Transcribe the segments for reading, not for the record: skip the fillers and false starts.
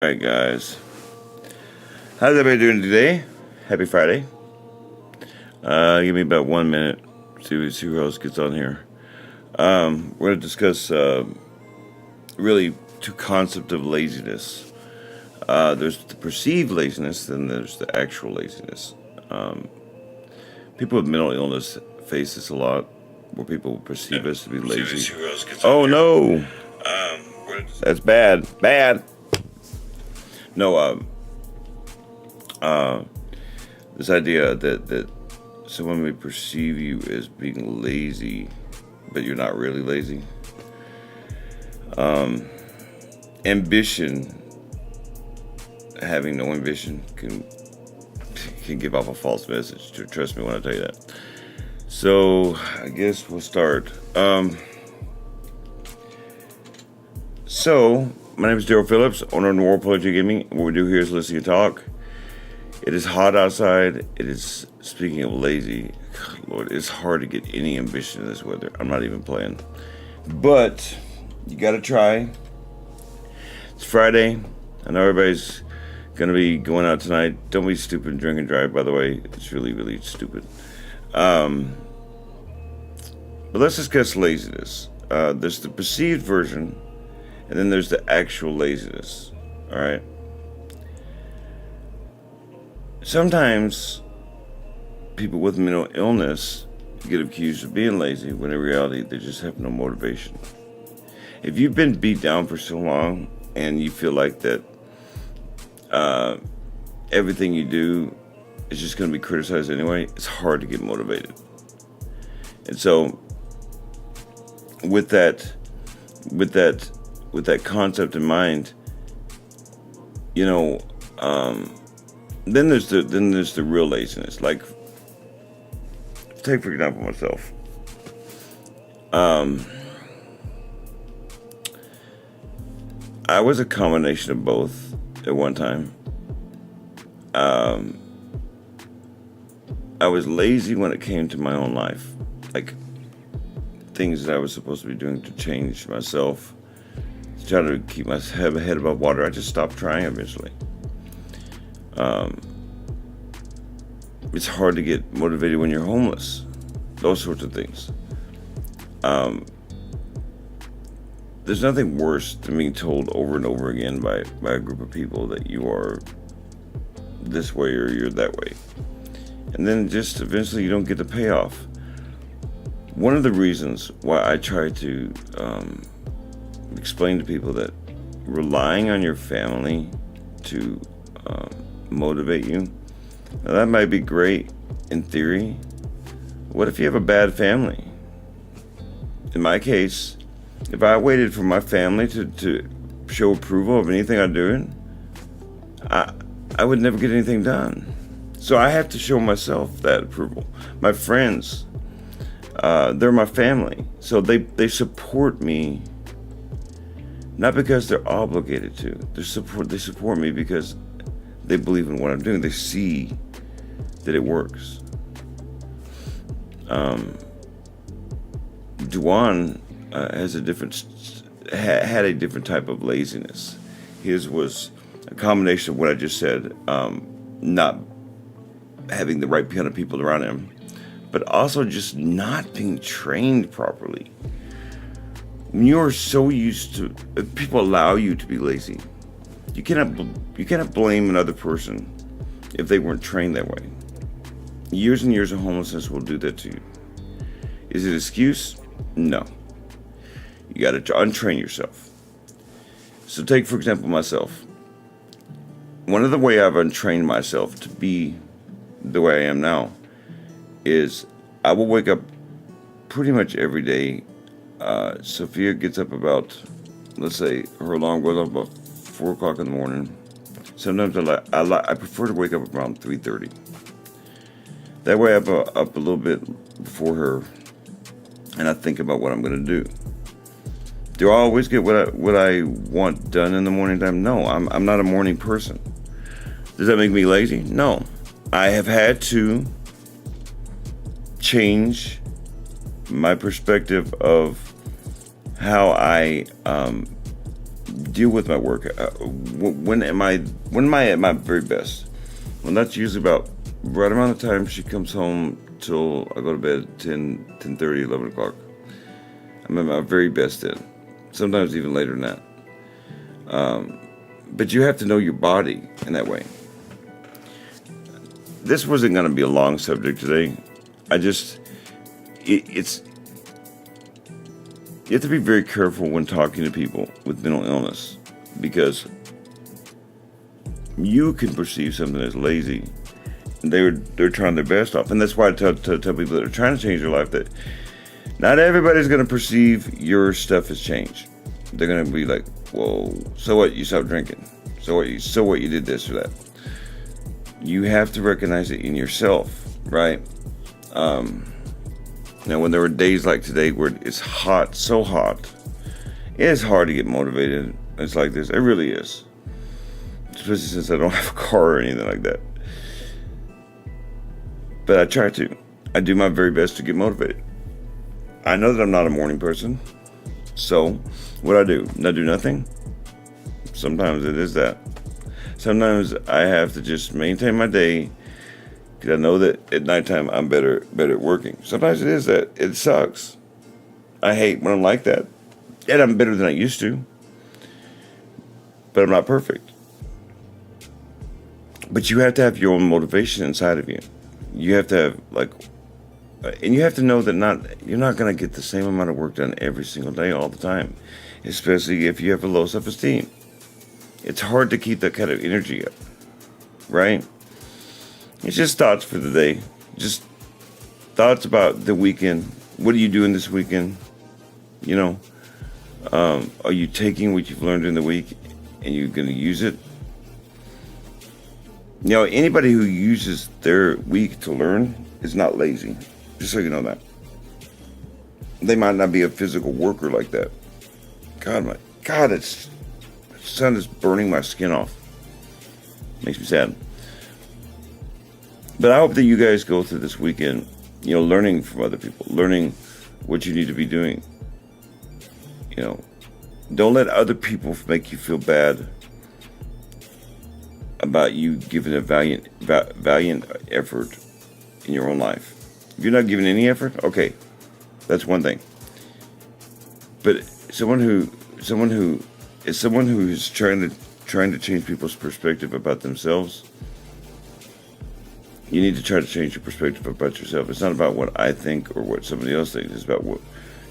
Alright guys, how's everybody doing today? Happy Friday. Give me about 1 minute, see who else gets on here. We're going to discuss really two concepts of laziness. There's the perceived laziness, then there's the actual laziness. People with mental illness face this a lot, where people perceive us to be lazy. Oh no! That's bad. No, this idea that someone may perceive you as being lazy, but you're not really lazy. Ambition, having no ambition, can give off a false message. Trust me when I tell you that. So I guess we'll start. My name is Daryl Phillips, owner of New World Poetry Gaming. What we do here is listen to talk. It is hot outside. It is, speaking of lazy, Lord, it's hard to get any ambition in this weather. I'm not even playing. But you got to try. It's Friday. I know everybody's going to be going out tonight. Don't be stupid and drink and drive, by the way. It's really, really stupid. But let's discuss laziness. There's the perceived version, and then there's the actual laziness. All right. Sometimes people with mental illness get accused of being lazy when in reality they just have no motivation. If you've been beat down for so long and you feel like that everything you do is just going to be criticized anyway, it's hard to get motivated. And so with that concept in mind, then there's the real laziness. Like, take for example myself. I was a combination of both at one time. I was lazy when it came to my own life, like things that I was supposed to be doing to change myself, to try to keep my head above water. I just stopped trying eventually. It's hard to get motivated when you're homeless. Those sorts of things. There's nothing worse than being told over and over again by a group of people that you are this way or you're that way. And then just eventually you don't get the payoff. One of the reasons why I try to explain to people that relying on your family to motivate you, now that might be great in theory. What if you have a bad family? In my case, if I waited for my family to show approval of anything I'm doing, I would never get anything done. So I have to show myself that approval. My friends, they're my family. So they support me, not because they're obligated to. They support me because they believe in what I'm doing. They see that it works. Duan had a different type of laziness. His was a combination of what I just said, not having the right kind of people around him, but also just not being trained properly. When you're so used to, if people allow you to be lazy, you cannot blame another person if they weren't trained that way. Years and years of homelessness will do that to you. Is it an excuse? No. You got to untrain yourself. So take, for example, myself. One of the way I've untrained myself to be the way I am now is I will wake up pretty much every day. Sophia gets up about, let's say, her alarm goes off about 4 o'clock in the morning. Sometimes I prefer to wake up around 3:30. That way I'm up a little bit before her, and I think about what I'm going to do. Do I always get what I want done in the morning time? No, I'm not a morning person. Does that make me lazy? No. I have had to change my perspective of how I deal with my work. When am I at my very best? Well, that's usually about right around the time she comes home till I go to bed at 10:30, 11 o'clock. I'm at my very best then. Sometimes even later than that. But you have to know your body in that way. This wasn't going to be a long subject today. It's you have to be very careful when talking to people with mental illness, because you can perceive something as lazy. They're trying their best off, and that's why I tell people that are trying to change their life that not everybody's going to perceive your stuff as change. They're going to be like, "Whoa, so what? You stopped drinking? So what? You did this or that." You have to recognize it in yourself, right? Now, when there were days like today where it's hot, so hot, it is hard to get motivated. It's like this. It really is. Especially since I don't have a car or anything like that. But I try to. I do my very best to get motivated. I know that I'm not a morning person. So, what I do nothing. Sometimes it is that. Sometimes I have to just maintain my day, because I know that at nighttime I'm better at working. Sometimes it is that. It sucks. I hate when I'm like that. And I'm better than I used to. But I'm not perfect. But you have to have your own motivation inside of you. You have to have, and you have to know that you're not going to get the same amount of work done every single day all the time. Especially if you have a low self-esteem. It's hard to keep that kind of energy up, right? It's just thoughts for the day. Just thoughts about the weekend. What are you doing this weekend? Are you taking what you've learned in the week and you're going to use it? Anybody who uses their week to learn is not lazy. Just so you know that. They might not be a physical worker like that. God, the sun is burning my skin off. Makes me sad. But I hope that you guys go through this weekend, learning from other people, learning what you need to be doing. Don't let other people make you feel bad about you giving a valiant effort in your own life. If you're not giving any effort, okay, that's one thing. But someone who is trying to change people's perspective about themselves, you need to try to change your perspective about yourself. It's not about what I think or what somebody else thinks. It's about what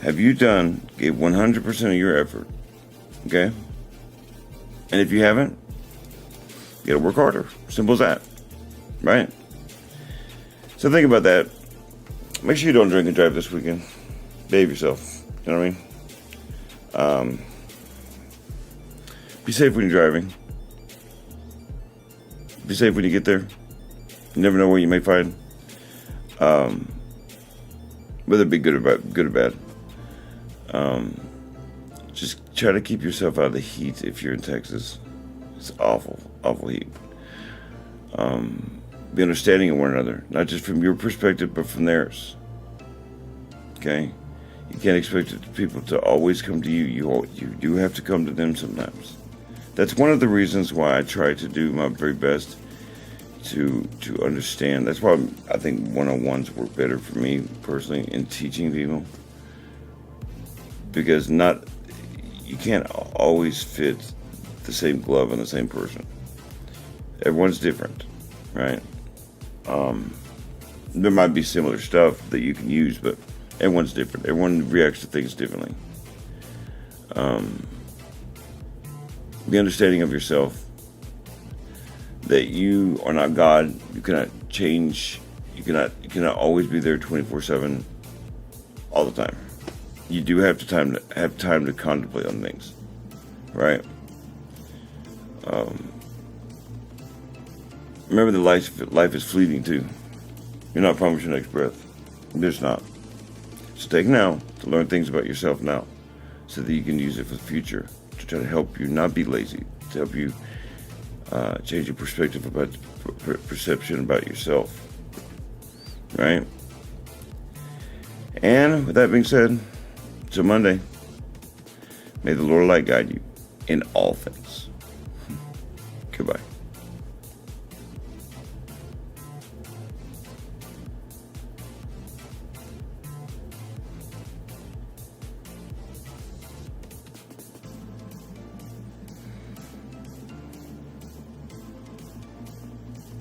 have you done, gave 100% of your effort, okay? And if you haven't, you gotta work harder. Simple as that, right? So think about that. Make sure you don't drink and drive this weekend. Behave yourself. You know what I mean? Be safe when you're driving. Be safe when you get there. You never know what you may find. Whether it be good or bad. Just try to keep yourself out of the heat if you're in Texas. It's awful heat. Be understanding of one another, not just from your perspective, but from theirs. Okay? You can't expect people to always come to you. You do have to come to them sometimes. That's one of the reasons why I try to do my very best to understand. That's why I think one-on-ones work better for me personally in teaching people. Because you can't always fit the same glove on the same person. Everyone's different, right? There might be similar stuff that you can use, but everyone's different. Everyone reacts to things differently. Be understanding of yourself, that you are not God. You cannot change. You cannot always be there 24/7 all the time. You do have time to contemplate on things, right? Remember that life is fleeting too. You're not promised your next breath. You're just not. So take now to learn things about yourself now, so that you can use it for the future to try to help you not be lazy, to help you change your perspective about perception about yourself, right? And with that being said, till Monday, may the Lord of Light guide you. in all things. Goodbye.